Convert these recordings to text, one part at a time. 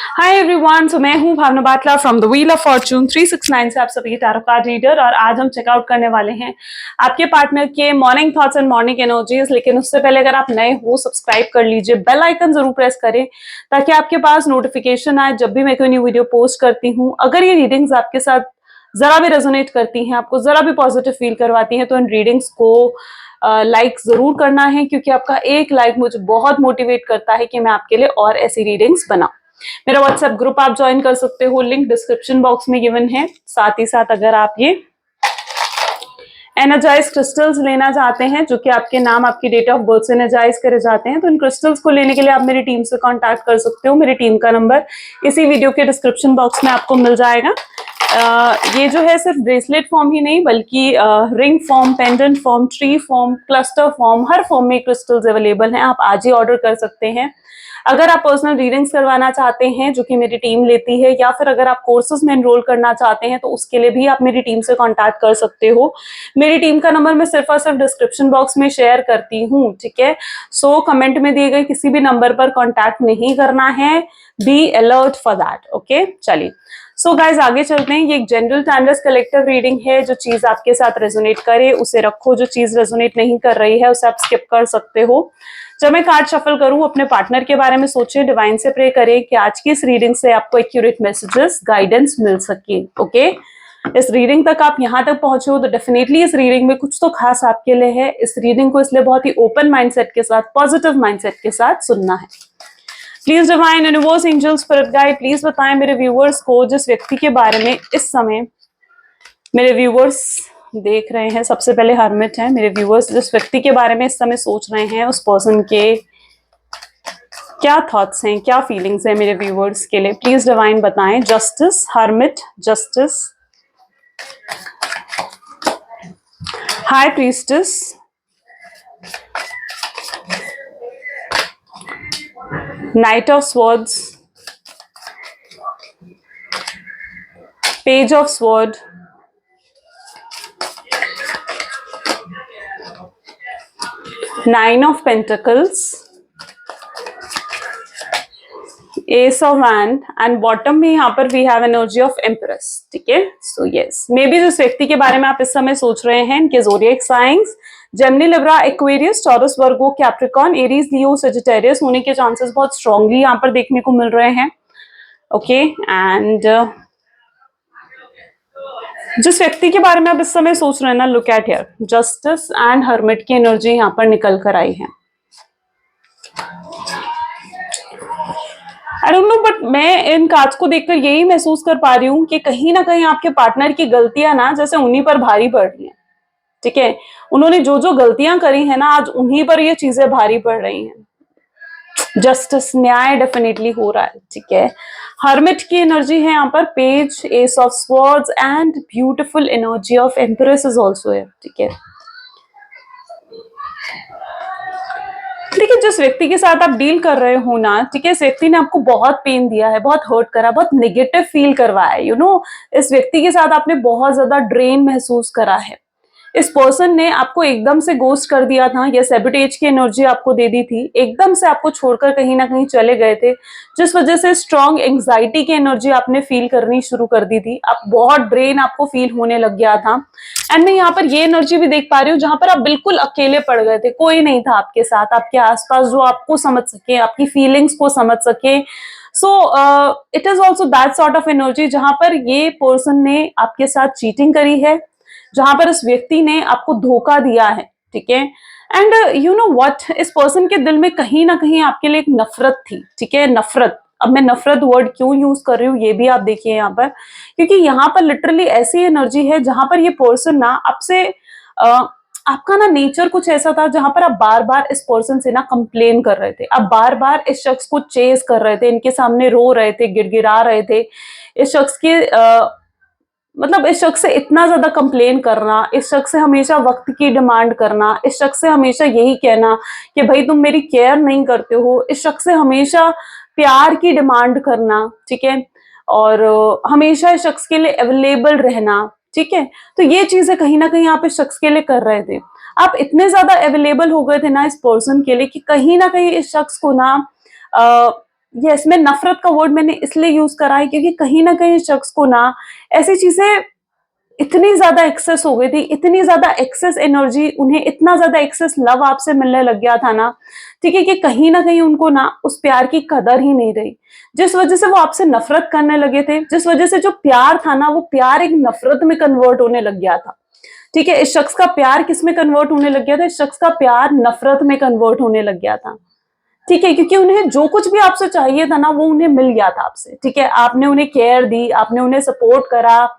Hi everyone, तो मैं हूं Bhavna Batla from the wheel of fortune 369 से आप सभी टैरो कार्ड रीडर। और आज हम चेकआउट करने वाले हैं आपके पार्टनर के morning thoughts and morning energies. लेकिन उससे पहले अगर आप नए हो, सब्सक्राइब कर लीजिए, बेल आइकन जरूर प्रेस करें ताकि आपके पास नोटिफिकेशन आए जब भी मैं कोई न्यू वीडियो पोस्ट करती हूँ। अगर ये रीडिंग्स आपके साथ जरा भी रेजोनेट करती हैं, आपको जरा भी पॉजिटिव फील करवाती हैं, तो इन रीडिंग्स को लाइक जरूर करना है, क्योंकि आपका एक लाइक मुझे बहुत मोटिवेट करता है कि मैं आपके लिए और ऐसी रीडिंग्स बनाऊं। मेरा व्हाट्सएप ग्रुप आप ज्वाइन कर सकते हो, लिंक डिस्क्रिप्शन बॉक्स में गिवन है। साथ ही साथ अगर आप ये एनर्जाइज क्रिस्टल्स लेना चाहते हैं जो कि आपके नाम, आपकी डेट ऑफ बर्थ से एनर्जाइज करे जाते हैं, तो इन क्रिस्टल्स को लेने के लिए आप मेरी टीम से कांटेक्ट कर सकते हो। मेरी टीम का नंबर इसी वीडियो के डिस्क्रिप्शन बॉक्स में आपको मिल जाएगा। ये जो है सिर्फ ब्रेसलेट फॉर्म ही नहीं बल्कि ring form, pendant form, tree form, cluster form, हर फॉर्म में क्रिस्टल्स अवेलेबल हैं। आप आज ही ऑर्डर कर सकते हैं। अगर आप पर्सनल रीडिंग्स करवाना चाहते हैं जो कि मेरी टीम लेती है, या फिर अगर आप कोर्सेज में एनरोल करना चाहते हैं, तो उसके लिए भी आप मेरी टीम से कांटेक्ट कर सकते हो। मेरी टीम का नंबर मैं सिर्फ और सिर्फ डिस्क्रिप्शन बॉक्स में शेयर करती हूँ, ठीक है। सो कमेंट में दिए गए किसी भी नंबर पर कांटेक्ट नहीं करना है। Be alert for that, okay. चलिए, सो गाइज आगे चलते हैं। ये एक जनरल टाइमलेस कलेक्टिव रीडिंग है। जो चीज आपके साथ रेजोनेट करे उसे रखो, जो चीज रेजोनेट नहीं कर रही है उसे आप स्किप कर सकते हो। जब मैं कार्ड शफल करूं, अपने पार्टनर के बारे में सोचें, डिवाइन से प्रे करें कि आज की इस रीडिंग से आपको एक्यूरेट मैसेजेस, गाइडेंस मिल सके, ओके। इस रीडिंग तक आप यहां तक पहुंचे हो तो डेफिनेटली इस रीडिंग में कुछ तो खास आपके लिए है। इस रीडिंग को इसलिए बहुत ही ओपन माइंडसेट के साथ, पॉजिटिव माइंडसेट के साथ सुनना है। Please divine, universe, angel, spirit guide, please बताएं मेरे व्यूअर्स को जिस व्यक्ति के बारे में इस समय मेरे व्यूअर्स देख रहे हैं। सबसे पहले हर्मिट है। मेरे व्यूअर्स जिस व्यक्ति के बारे में इस समय सोच रहे हैं, उस पर्सन के क्या थॉट्स हैं, क्या फीलिंग्स हैं मेरे व्यूअर्स के लिए, प्लीज डिवाइन बताएं। Justice, hermit, justice, high priestess, knight of swords, page of sword, nine of pentacles, ace of wand, and bottom में यहाँ पर we have energy of empress, ठीक है। सो यस, मे बी जिस व्यक्ति के बारे में आप इस समय सोच रहे हैं, इनके zodiac signs Gemini, Libra, Aquarius, Taurus, Virgo, Capricorn, Aries, Leo, Sagittarius होने के चांसेस बहुत स्ट्रांगली यहाँ पर देखने को मिल रहे हैं, ओके। एंड जिस व्यक्ति के बारे में आप इस समय सोच रहे हैं ना, look at here, justice and hermit की एनर्जी यहाँ पर निकल कर आई है। आई डोंट नो, बट मैं इन कार्ड्स को देखकर यही महसूस कर पा रही हूँ कि कहीं ना कहीं आपके पार्टनर की गलतियां ना जैसे उन्हीं पर भारी पड़ रही हैं, ठीक है। उन्होंने जो जो गलतियां करी है ना, आज उन्हीं पर ये चीजें भारी पड़ रही हैं। जस्टिस, न्याय डेफिनेटली हो रहा है, ठीक है। हर्मिट की एनर्जी है यहाँ पर, page, S of swords and beautiful energy of empress is also है, ठीक है। देखिए, जिस व्यक्ति के साथ आप डील कर रहे हो ना, ठीक है, इस व्यक्ति ने आपको बहुत पेन दिया है, बहुत हर्ट करा, बहुत नेगेटिव फील करवाया है, यू नो। इस व्यक्ति के साथ आपने बहुत ज्यादा ड्रेन महसूस करा है। इस पर्सन ने आपको एकदम से गोस्ट कर दिया था, या सैबोटेज की एनर्जी आपको दे दी थी, एकदम से आपको छोड़कर कहीं ना कहीं चले गए थे, जिस वजह से स्ट्रॉन्ग एंग्जाइटी की एनर्जी आपने फील करनी शुरू कर दी थी। आप बहुत ड्रेन आपको फील होने लग गया था। एंड मैं यहाँ पर ये एनर्जी भी देख पा रही हूँ जहां पर आप बिल्कुल अकेले पड़ गए थे, कोई नहीं था आपके साथ, आपके आसपास जो आपको समझ सके, आपकी फीलिंग्स को समझ सके। So it is also that sort of energy जहां पर ये पर्सन ने आपके साथ चीटिंग करी है, जहां पर इस व्यक्ति ने आपको धोखा दिया है, ठीक है। एंड यू नो व्हाट, इस पर्सन के दिल में कहीं ना कहीं आपके लिए एक नफरत थी, ठीक है। नफरत, अब मैं नफरत वर्ड क्यों यूज कर रही हूँ ये भी आप देखिए यहाँ पर, क्योंकि यहाँ पर लिटरली ऐसी एनर्जी है जहां पर ये पर्सन ना आपसे आपका ना नेचर कुछ ऐसा था जहां पर आप बार बार इस पर्सन से ना कंप्लेन कर रहे थे, आप बार बार इस शख्स को चेस कर रहे थे, इनके सामने रो रहे थे, गिड़गिड़ा रहे थे, इस शख्स के मतलब इस शख्स से इतना ज्यादा कंप्लेन करना, इस शख्स से हमेशा वक्त की डिमांड करना, इस शख्स से हमेशा यही कहना कि भाई तुम मेरी केयर नहीं करते हो, इस शख्स से हमेशा प्यार की डिमांड करना, ठीक है। और हमेशा इस शख्स के लिए अवेलेबल रहना, ठीक है। तो ये चीजें कहीं ना कहीं आप इस शख्स के लिए कर रहे थे। आप इतने ज्यादा अवेलेबल हो गए थे ना इस पर्सन के लिए कि कहीं ना कहीं इस शख्स को ना यस, मैं नफ़रत का वर्ड मैंने इसलिए यूज़ करा है क्योंकि कहीं न कहीं शख्स को ना ऐसी चीज़ें इतनी ज़्यादा एक्सेस हो गई थी, इतनी ज़्यादा एक्सेस एनर्जी, उन्हें इतना ज़्यादा एक्सेस लव आपसे मिलने लग गया था ना, ठीक है, कि कहीं न कहीं उनको ना उस प्यार की कदर ही नहीं रही। जिस वज़ह से वो आपसे नफ़रत करने लगे थे, जिस वज़ह से जो प्यार था ना, वो प्यार एक नफ़रत में कन्वर्ट होने लग गया था। ठीक है, इस शख्स का प्यार किसमें कन्वर्ट होने लग गया था? इस शख्स का प्यार नफ़रत में कन्वर्ट होने लग गया था। ठीक है, क्योंकि उन्हें जो कुछ भी आपसे चाहिए था ना, वो उन्हें मिल गया था आपसे, ठीक है? आपने उन्हें केयर दी, आपने उन्हें सपोर्ट करा,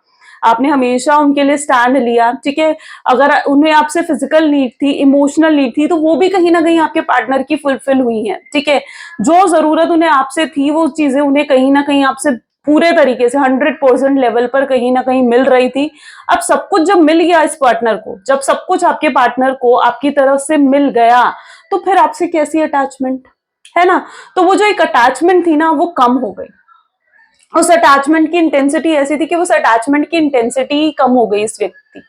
आपने हमेशा उनके लिए स्टैंड लिया, ठीक है? अगर उन्हें आपसे फिज़िकल नीड थी, इमोशनल नीड थी, तो वो भी कहीं न कहीं आपके पार्टनर की फुलफिल हुई हैं, ठीक है? जो ज़रूरत उन्हें आपसे थी, वो चीज़ें उन्हें कहीं न कहीं आपसे पूरे तरीके से 100% लेवल पर कहीं न कहीं मिल रही थी। अब सब कुछ जब मिल गया इस पार्टनर को, जब सब कुछ आपके पार्टनर को आपकी तरफ से मिल गया, तो फिर आपसे कैसी अटैचमेंट? है ना? तो वो जो एक अटैचमेंट थी ना, वो कम हो गई। उस अटैचमेंट की इंटेंसिटी ऐसी थी कि उस अटैचमेंट की इंटेंसिटी कम हो गई इस व्यक्ति की,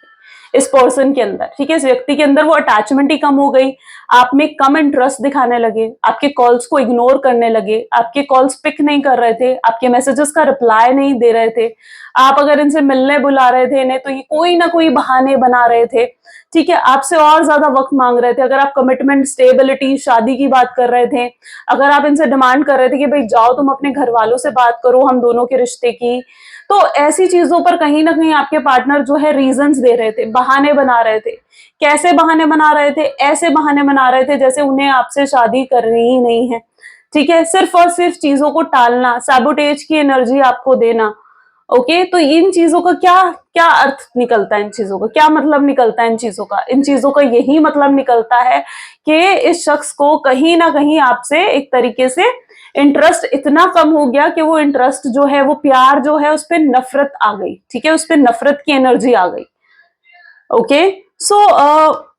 इस पर्सन के अंदर, ठीक है? इस व्यक्ति के अंदर वो अटैचमेंट ही कम हो गई। आप में कम इंटरेस्ट दिखाने लगे, आपके कॉल्स को इग्नोर करने लगे, आपके कॉल्स पिक नहीं कर रहे थे, आपके मैसेजेस का रिप्लाई नहीं दे रहे थे। आप अगर इनसे मिलने बुला रहे थे इन्हें, तो ये कोई ना कोई बहाने बना रहे थे, ठीक है? आपसे और ज़्यादा वक़्त माँग रहे थे। अगर आप कमिटमेंट, स्टेबिलिटी, शादी की बात कर रहे थे, अगर आप इनसे डिमांड कर रहे थे कि भई जाओ तुम अपने घरवालों से बात करो हम दोनों के रिश्ते की, तो ऐसी चीज़ों पर कहीं न कहीं आपके पार्टनर जो है रीज़न्स दे रहे थे, बहाने बना रहे थे। कैसे बहाने बना रहे थे? ऐसे बहाने बना रहे थे जैसे उन्हें आपसे शादी करनी ही नहीं है, ठीक है? सिर्फ़ और सिर्फ़ चीज़ों को टालना, सैबोटेज की एनर्जी आपको देना। ओके, तो इन चीजों का क्या क्या अर्थ निकलता है? इन चीजों का क्या मतलब निकलता है? इन चीजों का यही मतलब निकलता है कि इस शख्स को कहीं ना कहीं आपसे एक तरीके से इंटरेस्ट इतना कम हो गया कि वो इंटरेस्ट जो है, वो प्यार जो है, उस पर नफरत आ गई, ठीक है? उस पर नफरत की एनर्जी आ गई। ओके, सो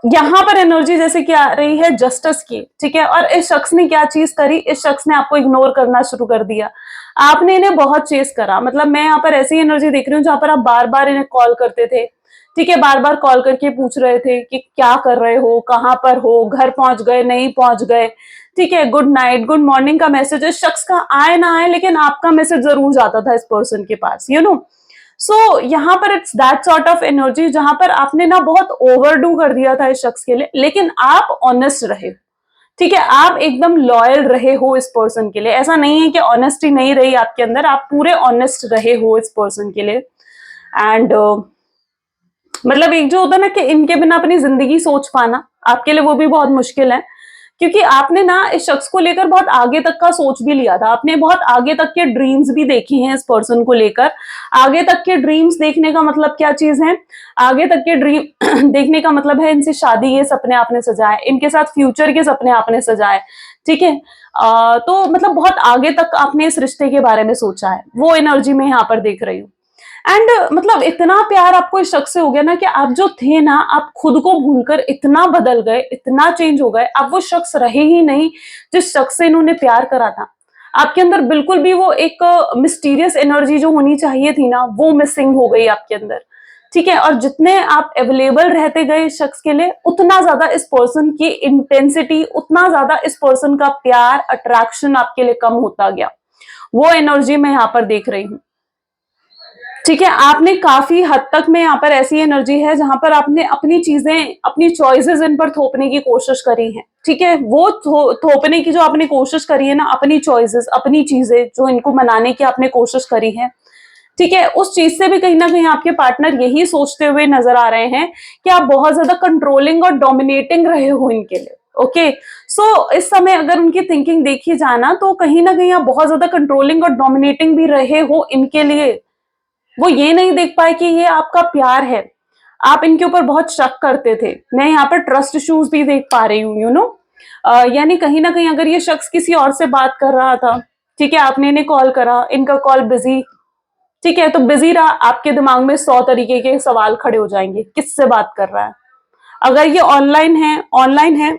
यहाँ पर एनर्जी जैसे कि आ रही है जस्टिस की, ठीक है? और इस शख्स ने क्या चीज करी? इस शख्स ने आपको इग्नोर करना शुरू कर दिया। आपने इन्हें बहुत चेस करा, मतलब मैं यहाँ पर ऐसी एनर्जी देख रही हूँ जहां पर आप बार बार इन्हें कॉल करते थे, ठीक है? बार बार कॉल करके पूछ रहे थे कि क्या कर रहे हो, कहाँ पर हो, घर पहुंच गए, नहीं पहुंच गए, ठीक है? गुड नाइट, गुड मॉर्निंग का मैसेज इस शख्स का आए ना आए, लेकिन आपका मैसेज जरूर जाता था इस पर्सन के पास, सो यहाँ पर it's that sort of energy जहां पर आपने ना बहुत ओवरडू कर दिया था इस शख्स के लिए, लेकिन आप ऑनेस्ट रहे, ठीक है? आप एकदम लॉयल रहे हो इस पर्सन के लिए। ऐसा नहीं है कि ऑनेस्टी नहीं रही आपके अंदर, आप पूरे ऑनेस्ट रहे हो इस पर्सन के लिए। एंड मतलब एक जो होता है ना कि इनके बिना अपनी जिंदगी सोच पाना, आपके लिए वो भी बहुत मुश्किल है, क्योंकि आपने ना इस शख्स को लेकर बहुत आगे तक का सोच भी लिया था। आपने बहुत आगे तक के ड्रीम्स भी देखे हैं इस पर्सन को लेकर। आगे तक के ड्रीम्स देखने का मतलब क्या चीज है? आगे तक के ड्रीम देखने का मतलब है इनसे शादी के सपने आपने सजाए, इनके साथ फ्यूचर के सपने आपने सजाए, ठीक है? तो मतलब बहुत आगे तक आपने इस रिश्ते के बारे में सोचा है, वो एनर्जी में यहाँ पर देख रही हूँ। एंड मतलब इतना प्यार आपको इस शख्स से हो गया ना कि आप जो थे ना, आप खुद को भूलकर इतना बदल गए, इतना चेंज हो गए, आप वो शख्स रहे ही नहीं जिस शख्स से इन्होंने प्यार करा था। आपके अंदर बिल्कुल भी वो एक मिस्टीरियस एनर्जी जो होनी चाहिए थी ना, वो मिसिंग हो गई आपके अंदर, ठीक है? और जितने आप अवेलेबल रहते गए इस शख्स के लिए, उतना ज्यादा इस पर्सन की इंटेंसिटी, उतना ज्यादा इस पर्सन का प्यार, अट्रैक्शन आपके लिए कम होता गया। वो एनर्जी मैं यहाँ पर देख रही हूँ, ठीक है? आपने काफी हद तक में यहाँ पर ऐसी एनर्जी है जहां पर आपने अपनी चीजें, अपनी चॉइसेस इन पर थोपने की कोशिश करी है, ठीक है? वो थोपने की जो आपने कोशिश करी है ना, अपनी चॉइसेस, अपनी चीजें जो इनको मनाने की आपने कोशिश करी है, ठीक है? उस चीज से भी कहीं ना कहीं आपके पार्टनर यही सोचते हुए नजर आ रहे हैं कि आप बहुत ज्यादा कंट्रोलिंग और डोमिनेटिंग रहे हो इनके लिए। ओके, सो इस समय अगर उनकी थिंकिंग देखी जाना, तो कहीं ना कहीं आप बहुत ज्यादा कंट्रोलिंग और डोमिनेटिंग भी रहे हो इनके लिए। वो ये नहीं देख पाए कि ये आपका प्यार है, आप इनके ऊपर बहुत शक करते थे। मैं यहाँ पर ट्रस्ट इश्यूज भी देख पा रही हूँ, यानी कहीं ना कहीं अगर ये शख्स किसी और से बात कर रहा था, ठीक है, आपने इन्हें कॉल करा, इनका कॉल बिजी, ठीक है, तो बिजी रहा, आपके दिमाग में 100 तरीके के सवाल खड़े हो जाएंगे, किससे बात कर रहा है? अगर ये ऑनलाइन है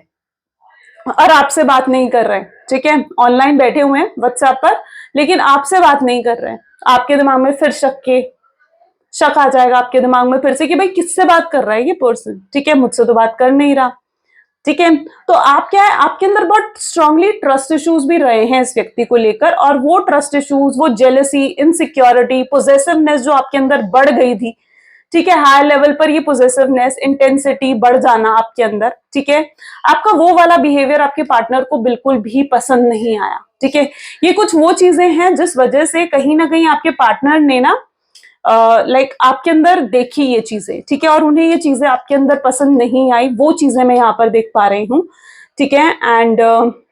और आपसे बात नहीं कर रहे हैं, ठीक है, ऑनलाइन बैठे हुए हैं व्हाट्सएप पर, लेकिन आपसे बात नहीं कर रहे हैं, आपके दिमाग में फिर शक आ जाएगा आपके दिमाग में फिर से कि भाई किससे बात कर रहा है ये पर्सन, ठीक है, मुझसे तो बात कर नहीं रहा। ठीक है। तो आप क्या है, आपके अंदर बहुत स्ट्रांगली ट्रस्ट इश्यूज भी रहे हैं इस व्यक्ति को लेकर, और वो ट्रस्ट इश्यूज, वो जेलसी, इनसिक्योरिटी, पोजेसिवनेस जो आपके अंदर बढ़ गई थी, ठीक है, हाई लेवल पर ये पोजेसिवनेस, इंटेंसिटी बढ़ जाना आपके अंदर, ठीक है, आपका वो वाला बिहेवियर आपके पार्टनर को बिल्कुल भी पसंद नहीं आया, ठीक है। ये कुछ वो चीजें हैं जिस वजह से कहीं ना कहीं आपके पार्टनर ने ना लाइक आपके अंदर देखी ये चीजें, ठीक है, और उन्हें ये चीजें आपके अंदर पसंद नहीं आई, वो चीजें मैं यहाँ पर देख पा रही हूँ, ठीक है। एंड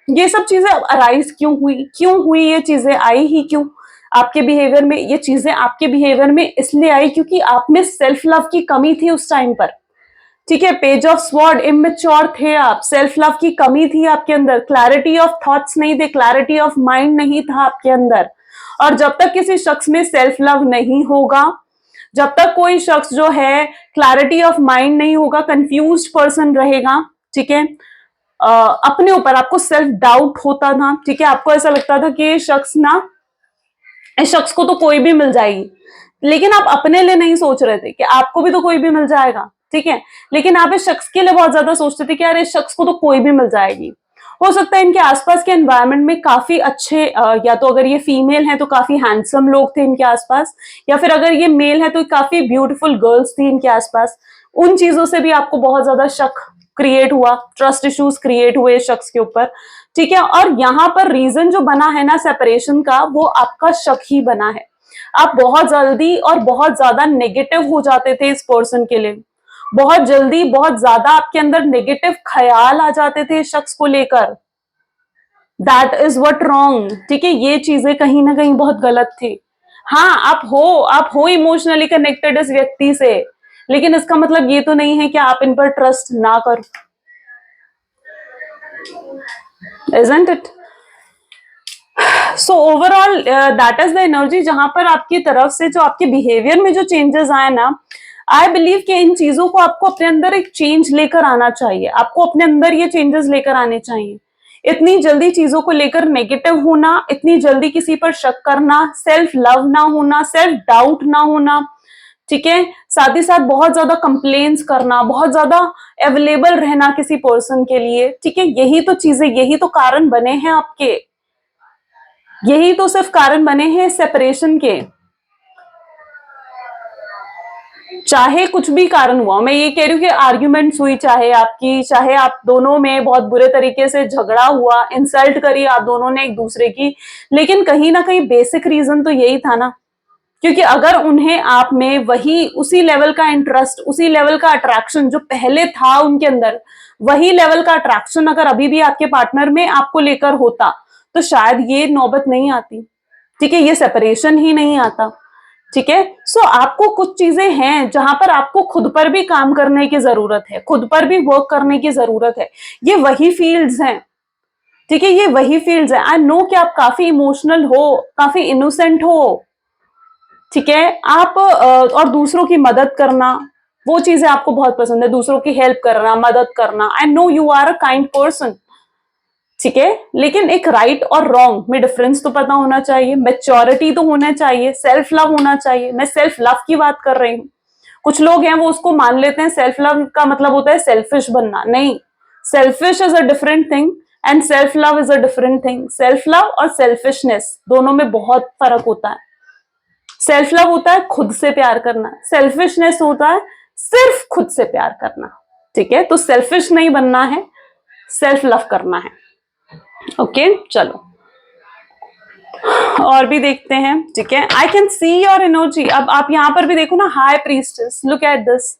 ये सब चीजें अराइज क्यों हुई ये चीजें आई ही क्यों आपके बिहेवियर में, ये चीजें आपके बिहेवियर में इसलिए आई क्योंकि आप में सेल्फ लव की कमी थी उस टाइम पर, ठीक है। पेज ऑफ स्वॉर्ड, इमेच्योर थे आप, सेल्फ लव की कमी थी आपके अंदर, क्लैरिटी ऑफ थॉट्स नहीं थे, क्लैरिटी ऑफ माइंड नहीं था आपके अंदर। और जब तक किसी शख्स में सेल्फ लव नहीं होगा, जब तक कोई शख्स जो है क्लैरिटी ऑफ माइंड नहीं होगा, कंफ्यूज्ड पर्सन रहेगा, ठीक है, अपने ऊपर आपको सेल्फ डाउट होता था, ठीक है, आपको ऐसा लगता था कि ये शख्स ना, इस शख्स को तो कोई भी मिल जाएगी, लेकिन आप अपने लिए नहीं सोच रहे थे कि आपको भी तो कोई भी मिल जाएगा, ठीक है, लेकिन आप इस शख्स के लिए बहुत ज्यादा सोचते थे कि यार इस शख्स को तो कोई भी मिल जाएगी। हो सकता है इनके आसपास के एनवायरनमेंट में काफी अच्छे या तो अगर ये फीमेल है तो काफी हैंडसम लोग थे इनके आसपास, या फिर अगर ये मेल है तो काफी ब्यूटीफुल गर्ल्स थी इनके आसपास। उन चीजों से भी आपको बहुत ज्यादा शक क्रिएट हुआ, ट्रस्ट इश्यूज क्रिएट हुए इस शख्स के ऊपर, ठीक है। और यहाँ पर रीजन जो बना है ना सेपरेशन का, वो आपका शक ही बना है। आप बहुत जल्दी और बहुत ज्यादा नेगेटिव हो जाते थे इस पर्सन के लिए, बहुत जल्दी बहुत ज्यादा आपके अंदर नेगेटिव ख्याल आ जाते थे इस शख्स को लेकर। दैट इज व्हाट रॉन्ग, ठीक है, ये चीजें कहीं ना कहीं बहुत गलत थी। हाँ, आप हो इमोशनली कनेक्टेड इस व्यक्ति से, लेकिन इसका मतलब ये तो नहीं है कि आप इन पर ट्रस्ट ना करो, isn't it? So overall that is the energy जहां पर आपकी तरफ से जो आपके बिहेवियर में जो चेंजेस आए ना, आई बिलीव कि इन चीजों को आपको अपने अंदर एक चेंज लेकर आना चाहिए, आपको अपने अंदर ये चेंजेस लेकर आने चाहिए। इतनी जल्दी चीजों को लेकर नेगेटिव होना, इतनी जल्दी किसी पर शक करना, सेल्फ लव ना होना, सेल्फ डाउट ना होना, ठीक है, साथ ही साथ बहुत ज्यादा कंप्लेन्स करना, बहुत ज्यादा अवेलेबल रहना किसी पर्सन के लिए, ठीक है, यही तो चीजें, यही तो कारण बने हैं आपके, यही तो सिर्फ कारण बने हैं सेपरेशन के। चाहे कुछ भी कारण हुआ, मैं ये कह रही हूँ कि आर्ग्यूमेंट्स हुई चाहे आपकी, चाहे आप दोनों में बहुत बुरे तरीके से झगड़ा हुआ, इंसल्ट करी आप दोनों ने एक दूसरे की, लेकिन कहीं ना कहीं बेसिक रीजन तो यही था ना, क्योंकि अगर उन्हें आप में वही उसी लेवल का इंटरेस्ट, उसी लेवल का अट्रैक्शन जो पहले था उनके अंदर, वही लेवल का अट्रैक्शन अगर अभी भी आपके पार्टनर में आपको लेकर होता, तो शायद ये नौबत नहीं आती, ठीक है, ये सेपरेशन ही नहीं आता, ठीक है। सो आपको कुछ चीजें हैं जहां पर आपको खुद पर भी काम करने की जरूरत है, खुद पर भी वर्क करने की जरूरत है। ये वही फील्ड्स हैं, ठीक है, ये वही फील्ड्स हैं। आई नो कि आप काफी इमोशनल हो, काफी इनोसेंट हो, ठीक है, आप और दूसरों की मदद करना, वो चीजें आपको बहुत पसंद है, दूसरों की हेल्प करना, मदद करना। I know you are a kind person, ठीक है, लेकिन एक राइट और रॉन्ग में डिफरेंस तो पता होना चाहिए, मेच्योरिटी तो होना चाहिए, सेल्फ लव होना चाहिए। मैं सेल्फ लव की बात कर रही हूँ। कुछ लोग हैं वो उसको मान लेते हैं सेल्फ लव का मतलब होता है सेल्फिश बनना, नहीं, selfish is a different thing and self love is a different thing. Self love और सेल्फिशनेस दोनों में बहुत फर्क होता है। सेल्फ लव होता है खुद से प्यार करना, सेल्फिशनेस होता है सिर्फ खुद से प्यार करना, ठीक है। तो सेल्फिश नहीं बनना है, सेल्फ लव करना है, ओके। चलो और भी देखते हैं, ठीक है। I can see your energy. अब आप यहां पर भी देखो ना, high priestess, look at this,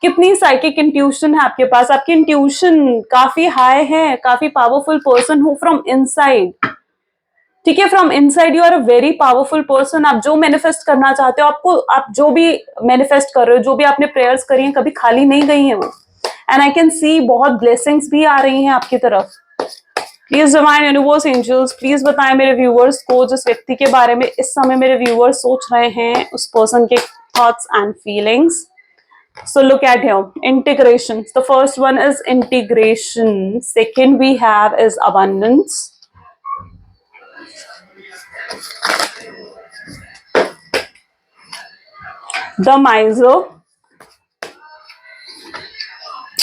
कितनी साइकिक इंट्यूशन है आपके पास, आपकी इंट्यूशन काफी हाई है, काफी पावरफुल पर्सन हो फ्रॉम इनसाइड, ठीक है, from inside you are a very powerful person. आप जो मैनिफेस्ट करना चाहते हो, आपको, आप जो भी मैनिफेस्ट कर रहे हो, जो भी आपने प्रेयर्स करी हैं, कभी खाली नहीं गई हैं वो। एंड आई कैन सी बहुत ब्लेसिंग्स भी आ रही हैं आपकी तरफ। Please divine universe angels, please बताएं मेरे व्यूअर्स को, जिस व्यक्ति के बारे में इस समय मेरे व्यूअर्स सोच रहे हैं, उस पर्सन के thoughts and feelings. So look at here, integration. The first one is integration. Second we have is abundance. The miser.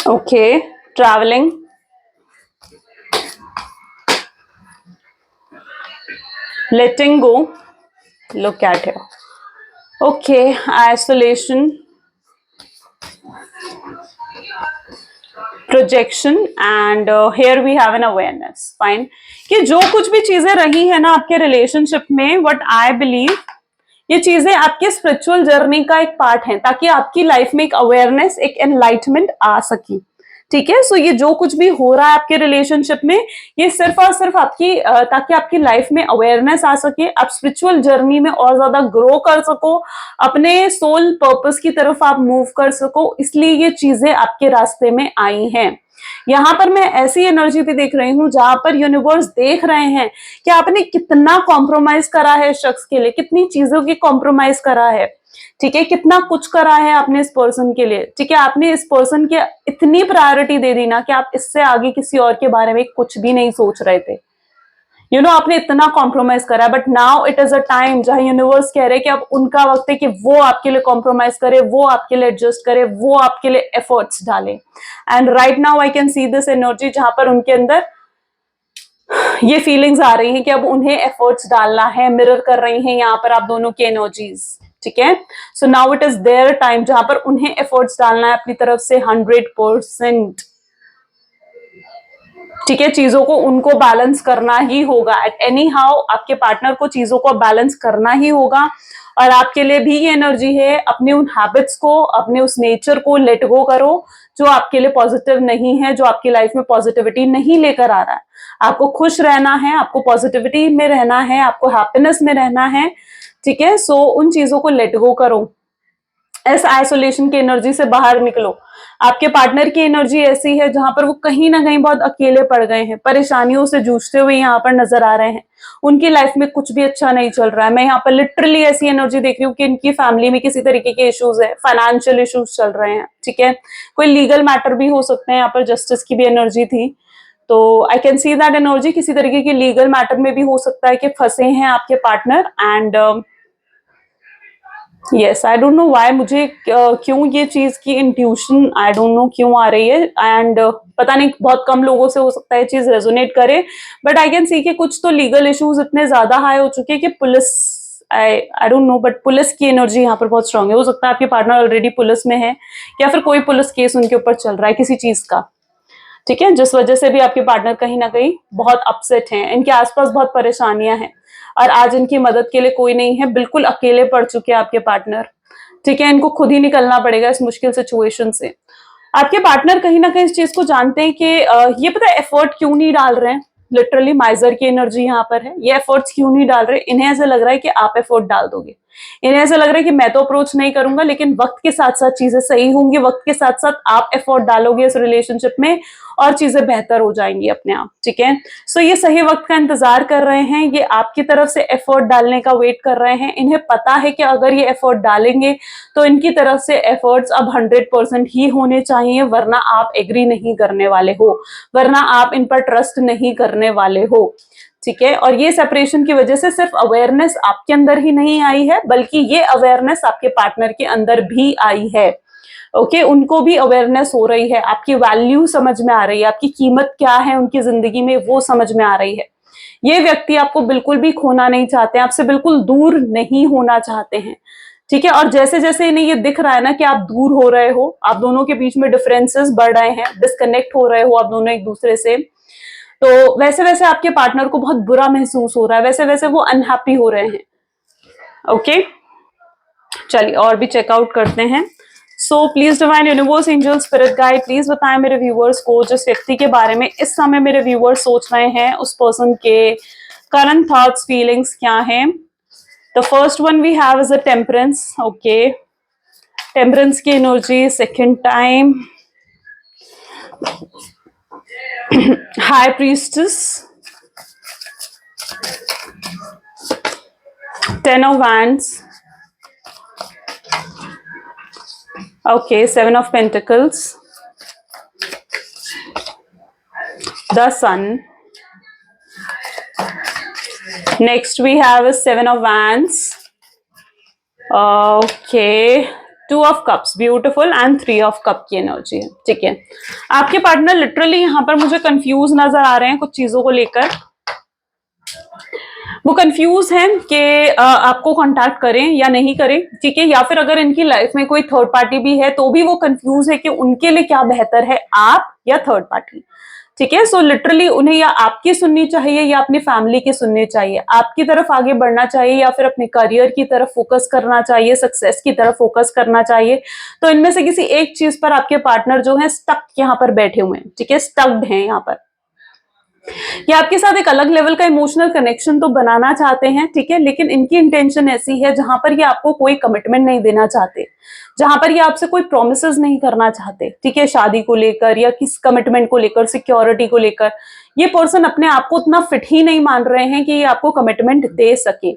Okay, traveling. letting go. Look at here. Okay, isolation, projection, and here we have an awareness. Fine. कि जो कुछ भी चीजें रही है ना आपके relationship में, what I believe, ये चीजें आपके स्पिरिचुअल जर्नी का एक पार्ट है, ताकि आपकी लाइफ में एक अवेयरनेस, एक एनलाइटमेंट आ सके। ठीक है, सो ये जो कुछ भी हो रहा है आपके रिलेशनशिप में, ये सिर्फ और सिर्फ आपकी ताकि आपकी लाइफ में अवेयरनेस आ सके, आप स्पिरिचुअल जर्नी में और ज्यादा ग्रो कर सको, अपने सोल पर्पस की तरफ आप मूव कर सको, इसलिए ये चीजें आपके रास्ते में आई हैं। यहाँ पर मैं ऐसी एनर्जी भी देख रही हूँ जहां पर यूनिवर्स देख रहे हैं कि आपने कितना कॉम्प्रोमाइज करा है शख्स के लिए, कितनी चीजों की कॉम्प्रोमाइज करा है। ठीक है, कितना कुछ करा है आपने इस पर्सन के लिए। ठीक है, आपने इस पर्सन के इतनी प्रायोरिटी दे दी ना कि आप इससे आगे किसी और के बारे में कुछ भी नहीं सोच रहे थे। आपने इतना कॉम्प्रोमाइज करा है, but now it is a time जहां यूनिवर्स कह रहे हैं कि अब उनका वक्त है कि वो आपके लिए कॉम्प्रोमाइज करे, वो आपके लिए एडजस्ट करे, वो आपके लिए एफर्ट्स डाले। And right now I can see this energy जहां पर उनके अंदर ये फीलिंग्स आ रही हैं कि अब उन्हें एफर्ट्स डालना है, मिरर कर रही हैं यहाँ पर आप दोनों की एनर्जीज। ठीक है, so now it is their time जहां पर उन्हें एफर्ट्स डालना है अपनी तरफ से 100%। ठीक है, चीजों को उनको बैलेंस करना ही होगा। एट एनी हाउ आपके पार्टनर को चीजों को बैलेंस करना ही होगा। और आपके लिए भी ये एनर्जी है, अपने उन हैबिट्स को, अपने उस नेचर को लेट गो करो जो आपके लिए पॉजिटिव नहीं है, जो आपकी लाइफ में पॉजिटिविटी नहीं लेकर आ रहा है। आपको खुश रहना है, आपको पॉजिटिविटी में रहना है, आपको हैप्पीनेस में रहना है। ठीक है, सो उन चीजों को लेट गो करो, इस आइसोलेशन की एनर्जी से बाहर निकलो। आपके पार्टनर की एनर्जी ऐसी है जहां पर वो कहीं ना कहीं बहुत अकेले पड़ गए हैं, परेशानियों से जूझते हुए यहाँ पर नजर आ रहे हैं। उनकी लाइफ में कुछ भी अच्छा नहीं चल रहा है। मैं यहाँ पर लिटरली ऐसी एनर्जी देख रही हूँ कि इनकी फैमिली में किसी तरीके के इश्यूज है, फाइनेंशियल इश्यूज चल रहे हैं। ठीक है, कोई लीगल मैटर भी हो सकते हैं, यहाँ पर जस्टिस की भी एनर्जी थी, तो आई कैन सी दैट एनर्जी किसी तरीके की लीगल मैटर में भी हो सकता है कि फंसे हैं आपके partner. And yes, I don't know why मुझे क्यों ये चीज की इंट्यूशन आई डोंट नो क्यों आ रही है। एंड पता नहीं, बहुत कम लोगों से हो सकता है चीज रेजोनेट करे, बट आई कैन सी कि कुछ तो लीगल इश्यूज इतने ज्यादा हाई हो चुके हैं कि police, I don't know, but police की एनर्जी यहाँ पर बहुत स्ट्रांग है। हो सकता है आपके पार्टनर ऑलरेडी पुलिस में है, या फिर कोई पुलिस केस उनके ऊपर चल रहा है किसी चीज का। ठीक है, जिस वजह से भी आपके पार्टनर कहीं ना कहीं बहुत अपसेट हैं, इनके आसपास बहुत परेशानियां हैं और आज इनकी मदद के लिए कोई नहीं है, बिल्कुल अकेले पड़ चुके हैं आपके पार्टनर। ठीक है, इनको खुद ही निकलना पड़ेगा इस मुश्किल सिचुएशन से। आपके पार्टनर कहीं ना कहीं इस चीज को जानते हैं कि ये पता है एफर्ट क्यों नहीं डाल रहे हैं। लिटरली माइजर की एनर्जी यहाँ पर है, ये एफर्ट्स क्यों नहीं डाल रहे। इन्हें ऐसा लग रहा है कि आप एफर्ट डाल दोगे, इन्हें ऐसा लग रहा है कि मैं तो अप्रोच नहीं करूंगा, लेकिन वक्त के साथ साथ चीजें सही होंगी, वक्त के साथ साथ आप एफर्ट डालोगे इस रिलेशनशिप में और चीजें बेहतर हो जाएंगी अपने आप। ठीक है, सो ये सही वक्त का इंतजार कर रहे हैं, ये आपकी तरफ से एफर्ट डालने का वेट कर रहे हैं। इन्हें पता है कि अगर ये एफर्ट डालेंगे तो इनकी तरफ से एफर्ट्स अब 100% ही होने चाहिए, वरना आप एग्री नहीं करने वाले हो, वरना आप इन पर ट्रस्ट नहीं करने वाले हो। ठीक है, और ये सेपरेशन की वजह से सिर्फ अवेयरनेस आपके अंदर ही नहीं आई है, बल्कि ये अवेयरनेस आपके पार्टनर के अंदर भी आई है। ओके, उनको भी अवेयरनेस हो रही है, आपकी वैल्यू समझ में आ रही है, आपकी कीमत क्या है उनकी जिंदगी में वो समझ में आ रही है। ये व्यक्ति आपको बिल्कुल भी खोना नहीं चाहते, आपसे बिल्कुल दूर नहीं होना चाहते हैं। ठीक है, और जैसे जैसे इन्हें ये दिख रहा है ना कि आप दूर हो रहे हो, आप दोनों के बीच में डिफरेंसेस बढ़ रहे हैं, डिस्कनेक्ट हो रहे हो आप दोनों एक दूसरे से, तो वैसे वैसे आपके पार्टनर को बहुत बुरा महसूस हो रहा है, वैसे वैसे वो अनहैप्पी हो रहे हैं। ओके, चलिए और भी चेकआउट करते हैं। सो please divine universe, angel, spirit guide, please बताएं मेरे व्यूअर्स को जिस व्यक्ति के बारे में इस समय मेरे व्यूअर्स सोच रहे हैं, उस पर्सन के करंट थॉट्स, फीलिंग्स क्या हैं। The first one we have is a temperance. Okay, temperance की energy second time, high priestess, 10 of wands, okay, 7 of pentacles, the sun, next we have a 7 of wands, okay, 2 of cups, beautiful, and 3 of cup की energy है। ठीक है, आपके partner literally यहाँ पर मुझे confuse नजर आ रहे हैं कुछ चीजों को लेकर। वो कंफ्यूज हैं कि आपको कांटेक्ट करें या नहीं करें, ठीक है, या फिर अगर इनकी लाइफ में कोई थर्ड पार्टी भी है तो भी वो कंफ्यूज है कि उनके लिए क्या बेहतर है, आप या थर्ड पार्टी। ठीक है, सो लिटरली उन्हें या आपकी सुननी चाहिए या अपनी फैमिली की सुननी चाहिए, आपकी तरफ आगे बढ़ना चाहिए या फिर अपने करियर की तरफ फोकस करना चाहिए, सक्सेस की तरफ फोकस करना चाहिए। तो इनमें से किसी एक चीज पर आपके पार्टनर जो है स्टक यहाँ पर बैठे हुए हैं, ठीक है, स्टक्ड हैं यहाँ पर। ये आपके साथ एक अलग लेवल का इमोशनल कनेक्शन तो बनाना चाहते हैं, ठीक है, लेकिन इनकी इंटेंशन ऐसी है जहां पर ये आपको कोई कमिटमेंट नहीं देना चाहते, जहां पर ये आपसे कोई प्रोमिसेस नहीं करना चाहते, ठीक है, शादी को लेकर या किस कमिटमेंट को लेकर, सिक्योरिटी को लेकर। ये पर्सन अपने आप को उतना फिट ही नहीं मान रहे हैं कि ये आपको कमिटमेंट दे सके,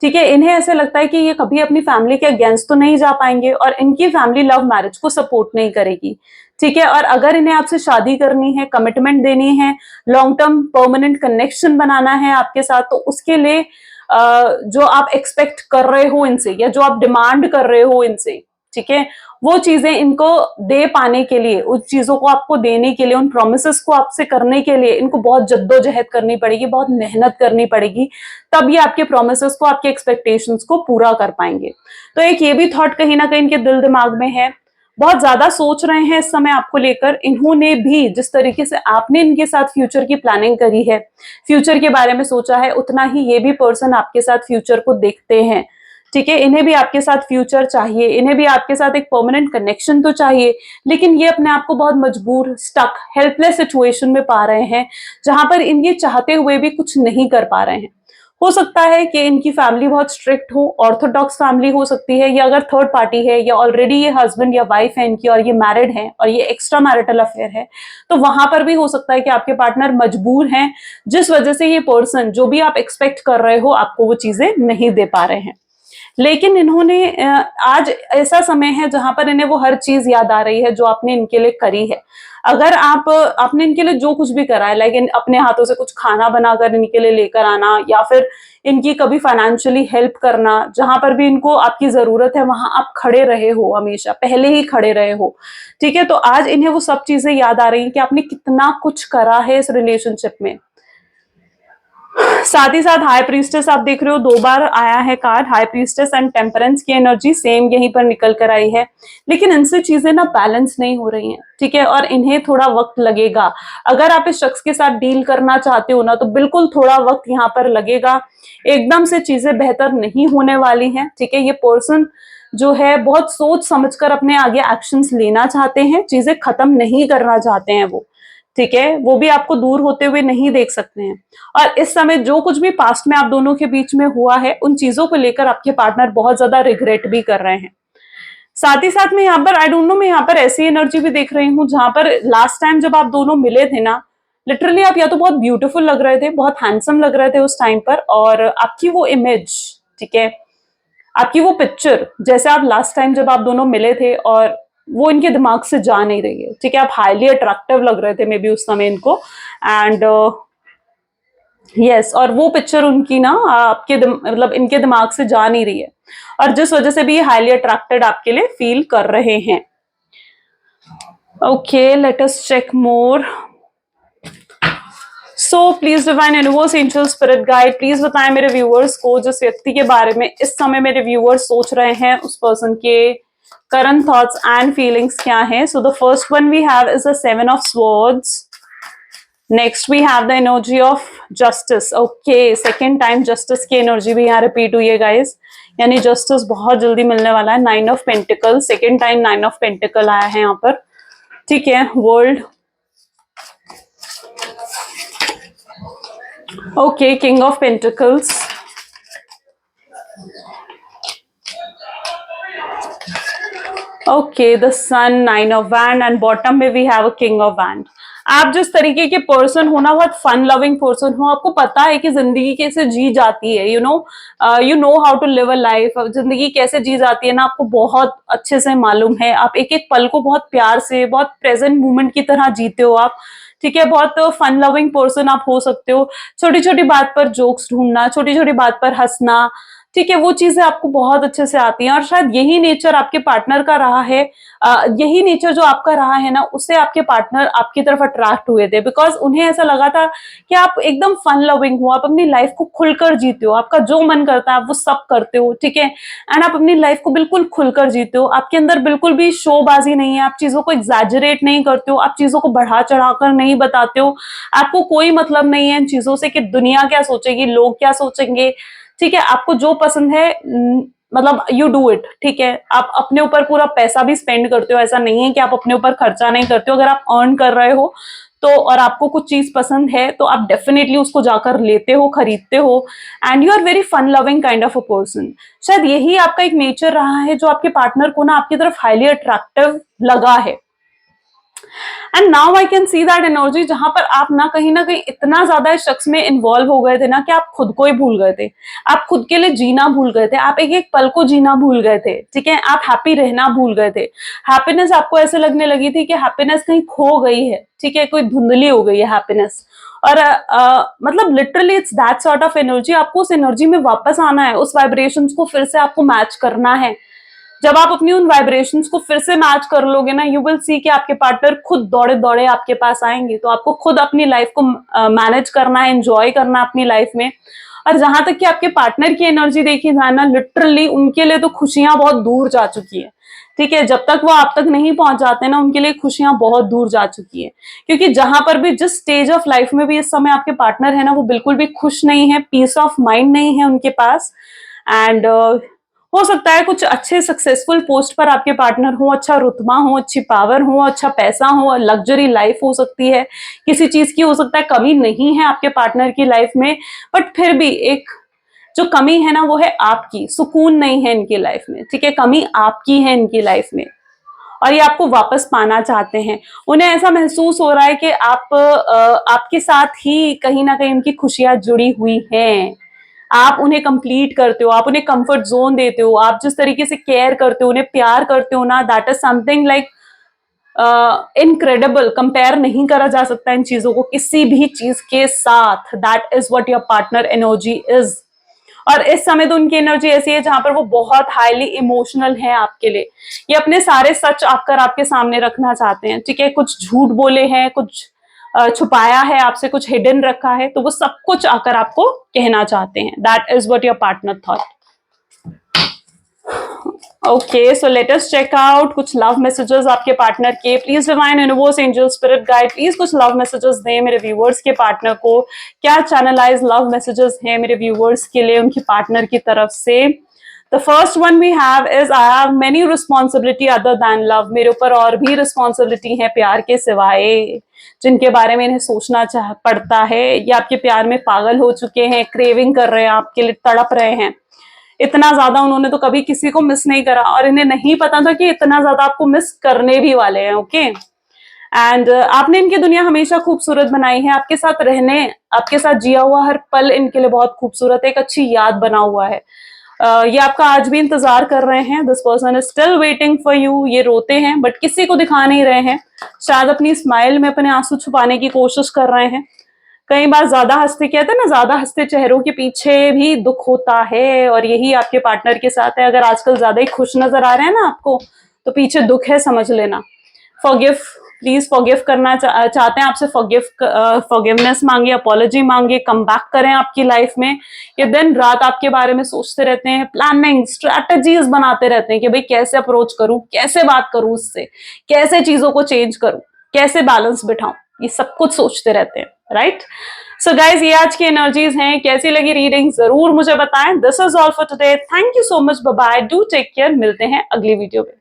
ठीक है। इन्हें ऐसे लगता है कि ये कभी अपनी फैमिली के अगेंस्ट तो नहीं जा पाएंगे और इनकी फैमिली लव मैरिज को सपोर्ट नहीं करेगी, ठीक है। और अगर इन्हें आपसे शादी करनी है, कमिटमेंट देनी है, लॉन्ग टर्म परमानेंट कनेक्शन बनाना है आपके साथ, तो उसके लिए जो आप एक्सपेक्ट कर रहे हो इनसे या जो आप डिमांड कर रहे हो इनसे, ठीक है, वो चीजें इनको दे पाने के लिए, उस चीजों को आपको देने के लिए, उन प्रोमिसेस को आपसे करने के लिए इनको बहुत जद्दोजहद करनी पड़ेगी, बहुत मेहनत करनी पड़ेगी, तब ये आपके प्रोमिसेस को, आपके एक्सपेक्टेशंस को पूरा कर पाएंगे। तो एक ये भी थॉट कहीं ना कहीं इनके दिल दिमाग में है, बहुत ज्यादा सोच रहे हैं इस समय आपको लेकर। इन्होंने भी जिस तरीके से आपने इनके साथ फ्यूचर की प्लानिंग करी है, फ्यूचर के बारे में सोचा है, उतना ही ये भी पर्सन आपके साथ फ्यूचर को देखते हैं, ठीक है। इन्हें भी आपके साथ फ्यूचर चाहिए, इन्हें भी आपके साथ एक परमानेंट कनेक्शन तो चाहिए, लेकिन ये अपने आप को बहुत मजबूर, स्टक, हेल्पलेस सिचुएशन में पा रहे हैं जहां पर इनके चाहते हुए भी कुछ नहीं कर पा रहे हैं। हो सकता है कि इनकी फैमिली बहुत स्ट्रिक्ट हो, ऑर्थोडॉक्स फैमिली हो सकती है, या अगर थर्ड पार्टी है या ऑलरेडी ये हस्बैंड या वाइफ है इनकी और ये मैरिड है और ये एक्स्ट्रा मैरिटल अफेयर है, तो वहां पर भी हो सकता है कि आपके पार्टनर मजबूर हैं, जिस वजह से ये पर्सन जो भी आप एक्सपेक्ट कर रहे हो आपको वो चीजें नहीं दे पा रहे हैं। लेकिन इन्होंने आज ऐसा समय है जहां पर इन्हें वो हर चीज याद आ रही है जो आपने इनके लिए करी है। अगर आपने इनके लिए जो कुछ भी करा है, लाइक अपने हाथों से कुछ खाना बनाकर इनके लिए लेकर आना या फिर इनकी कभी फाइनेंशियली हेल्प करना, जहां पर भी इनको आपकी जरूरत है वहां आप खड़े रहे हो, हमेशा पहले ही खड़े रहे हो, ठीक है। तो आज इन्हें वो सब चीजें याद आ रही हैं कि आपने कितना कुछ करा है इस रिलेशनशिप में। साथ ही साथ हाई प्रीस्टेस आप देख रहे हो, 2 बार आया है card, high priestess and temperance की एनर्जी सेम यहीं पर निकल कर आई है, लेकिन इनसे चीजें ना बैलेंस नहीं हो रही हैं, ठीक है, और इन्हें थोड़ा वक्त लगेगा। अगर आप इस शख्स के साथ डील करना चाहते हो ना तो बिल्कुल थोड़ा वक्त यहाँ पर लगेगा, एकदम से चीजें बेहतर नहीं होने वाली हैं, ठीक है। ये पर्सन जो है बहुत सोच समझकर अपने आगे एक्शंस लेना चाहते हैं, चीजें खत्म नहीं करना चाहते हैं वो, ठीक है, वो भी आपको दूर होते हुए नहीं देख सकते हैं। और इस समय जो कुछ भी पास्ट में आप दोनों के बीच में हुआ है उन चीजों को लेकर आपके पार्टनर बहुत ज्यादा रिग्रेट भी कर रहे हैं। साथ ही साथ में यहाँ पर आई डोंट नो, मैं यहाँ पर ऐसी एनर्जी भी देख रही हूँ जहां पर लास्ट टाइम जब आप दोनों मिले थे ना, लिटरली आप या तो बहुत ब्यूटीफुल लग रहे थे, बहुत हैंडसम लग रहे थे उस टाइम पर, और आपकी वो इमेज, ठीक है, आपकी वो पिक्चर जैसे आप लास्ट टाइम जब आप दोनों मिले थे, और वो इनके दिमाग से जा नहीं रही है, ठीक है। आप हाईली अट्रैक्टिव लग रहे थे मे बी उस समय इनको, एंड यस, और वो पिक्चर उनकी ना आपके मतलब इनके दिमाग से जा नहीं रही है, और जिस वजह से भी ये हाईली अट्रैक्टेड आपके लिए फील कर रहे हैं। Okay, let us check more. So please divine universe, angel, spirit guide, please बताएं मेरे व्यूअर्स को जिस व्यक्ति के बारे में इस समय मेरे व्यूअर्स सोच रहे हैं, उस पर्सन के करंट थॉट्स एंड फीलिंग्स क्या हैं। So the first one we have is the 7 of swords. Next we have the energy of justice. Okay, second time justice की एनर्जी भी यहाँ रिपीट हुई है गाइस, यानी जस्टिस बहुत जल्दी मिलने वाला है। 9 of pentacle, second time 9 of pentacle आया है यहाँ पर, ठीक है। World, okay, king of pentacles, okay, the sun, 9 of wand, and bottom में we have a king of wand. आप जिस तरीके के पर्सन हो ना, बहुत फन लविंग पर्सन हो, आपको पता है कि जिंदगी कैसे जी जाती है, you know how to live a life, जिंदगी कैसे जी जाती है ना, आपको बहुत अच्छे से मालूम है। आप एक एक पल को बहुत प्यार से, बहुत प्रेजेंट मोमेंट की तरह जीते हो आप, ठीक है। बहुत फन लविंग पर्सन आप हो सकते हो, छोटी छोटी बात पर जोक्स ढूंढना, छोटी छोटी बात पर हंसना, ठीक है, वो चीजें आपको बहुत अच्छे से आती हैं और शायद यही नेचर आपके पार्टनर का रहा है। यही नेचर जो आपका रहा है ना, उससे आपके पार्टनर आपकी तरफ अट्रैक्ट हुए थे, बिकॉज उन्हें ऐसा लगा था कि आप एकदम फन लविंग हो, आप अपनी लाइफ को खुलकर जीते हो, आपका जो मन करता है आप वो सब करते हो, ठीक है, एंड आप अपनी लाइफ को बिल्कुल खुलकर जीते हो। आपके अंदर बिल्कुल भी शोबाजी नहीं है, आप चीजों को एग्जैजरेट नहीं करते हो, आप चीजों को बढ़ा चढ़ाकर नहीं बताते हो। आपको कोई मतलब नहीं है इन चीजों से कि दुनिया क्या सोचेगी, लोग क्या सोचेंगे, ठीक है। आपको जो पसंद है मतलब यू डू इट, ठीक है। आप अपने ऊपर पूरा पैसा भी स्पेंड करते हो, ऐसा नहीं है कि आप अपने ऊपर खर्चा नहीं करते हो। अगर आप अर्न कर रहे हो तो और आपको कुछ चीज पसंद है तो आप डेफिनेटली उसको जाकर लेते हो, खरीदते हो, and you are very fun loving kind of a person. शायद यही आपका एक नेचर रहा है जो आपके पार्टनर को ना आपकी तरफ हाईली अट्रैक्टिव लगा है। And now I can see that energy, जहां पर आप ना कहीं इतना ज्यादा इस शख्स में इन्वॉल्व हो गए थे ना कि आप खुद को ही भूल गए थे। आप खुद के लिए जीना भूल गए थे, आप एक एक पल को जीना भूल गए थे, ठीक है। आप हैप्पी रहना भूल गए थे। हैप्पीनेस आपको ऐसे लगने लगी थी कि हैप्पीनेस कहीं खो गई है, ठीक है, कोई धुंधली हो गई है हैप्पीनेस। और मतलब literally it's that sort of energy. आपको उस एनर्जी में वापस आना है, उस वाइब्रेशंस को फिर से आपको मैच करना है। जब आप अपनी उन वाइब्रेशंस को फिर से मैच कर लोगे ना, यू विल सी कि आपके पार्टनर खुद दौड़े दौड़े आपके पास आएंगे। तो आपको खुद अपनी लाइफ को मैनेज करना है, एंजॉय करना है अपनी लाइफ में। और जहां तक कि आपके पार्टनर की एनर्जी देखी जाए ना, लिटरली उनके लिए तो खुशियां बहुत दूर जा चुकी है, ठीक है। जब तक वो आप तक नहीं पहुंच जाते ना, उनके लिए खुशियां बहुत दूर जा चुकी है। क्योंकि जहां पर भी, जिस स्टेज ऑफ लाइफ में भी इस समय आपके पार्टनर है ना, वो बिल्कुल भी खुश नहीं है, पीस ऑफ माइंड नहीं है उनके पास। एंड हो सकता है कुछ अच्छे सक्सेसफुल पोस्ट पर आपके पार्टनर हो, अच्छा रुतबा हो, अच्छी पावर हो, अच्छा पैसा हो, लग्जरी लाइफ हो सकती है, किसी चीज की हो सकता है कमी नहीं है आपके पार्टनर की लाइफ में, बट फिर भी एक जो कमी है ना वो है आपकी, सुकून नहीं है इनकी लाइफ में, ठीक है। कमी आपकी है इनकी लाइफ में और ये आपको वापस पाना चाहते हैं। उन्हें ऐसा महसूस हो रहा है कि आपके साथ ही कहीं ना कहीं उनकी खुशियां जुड़ी हुई हैं। आप उन्हें कंप्लीट करते हो, आप उन्हें कंफर्ट जोन देते हो, आप जिस तरीके से केयर करते हो, उन्हें प्यार करते हो ना, that is something like incredible. Compare नहीं करा जा सकता इन चीजों को किसी भी चीज के साथ। That is what your partner energy is. और इस समय तो उनकी एनर्जी ऐसी है जहां पर वो बहुत हाईली इमोशनल है आपके लिए। ये अपने सारे सच आकर आपके सामने रखना चाहते हैं, ठीक है। कुछ झूठ बोले हैं, कुछ छुपाया है आपसे, कुछ हिडन रखा है, तो वो सब कुछ आकर आपको कहना चाहते हैं। That is what your partner thought. Okay, so let us check out कुछ लव मैसेजेस आपके पार्टनर के। Please divine universe angel spirit guide, please कुछ लव मैसेजेस दें मेरे व्यूवर्स के पार्टनर को। क्या चैनलाइज लव मैसेजेस हैं मेरे व्यूवर्स के लिए उनकी पार्टनर की तरफ से। The first one we have is, I have many responsibility other than love. मेरे ऊपर और भी रिस्पॉन्सिबिलिटी है प्यार के सिवाय, जिनके बारे में इन्हें सोचना पड़ता है। ये आपके प्यार में पागल हो चुके हैं, क्रेविंग कर रहे हैं, आपके लिए तड़प रहे हैं। इतना ज्यादा उन्होंने तो कभी किसी को मिस नहीं करा और इन्हें नहीं पता था कि इतना ज्यादा आपको मिस करने भी वाले हैं। ओके, एंड आपने इनकी दुनिया हमेशा खूबसूरत बनाई है। आपके साथ रहने, आपके साथ जिया हुआ हर पल इनके लिए बहुत खूबसूरत है, एक अच्छी याद बना हुआ है। ये आपका आज भी इंतजार कर रहे हैं। This person is still waiting for you. ये रोते हैं बट किसी को दिखा नहीं रहे हैं, शायद अपनी स्माइल में अपने आंसू छुपाने की कोशिश कर रहे हैं। कई बार ज्यादा हंसते, कहते हैं ना, ज्यादा हंसते चेहरों के पीछे भी दुख होता है, और यही आपके पार्टनर के साथ है। अगर आजकल ज्यादा ही खुश नजर आ रहे हैं ना आपको, तो पीछे दुख है, समझ लेना। फॉरगिव, प्लीज फॉरगिव करना चाहते हैं आपसे। फॉरगिवनेस मांगे, अपॉलॉजी मांगे, कम बैक करें आपकी लाइफ में। ये दिन रात आपके बारे में सोचते रहते हैं, प्लानिंग स्ट्रैटेजीज बनाते रहते हैं कि भाई कैसे अप्रोच करूं, कैसे बात करूं उससे, कैसे चीजों को चेंज करूं, कैसे बैलेंस बिठाऊं, ये सब कुछ सोचते रहते हैं, राइट। सो गाइज, ये आज की एनर्जीज हैं। कैसी लगी रीडिंग जरूर मुझे बताएं। This is all for today. Thank you so much, bye bye, do take care. मिलते हैं अगली वीडियो में।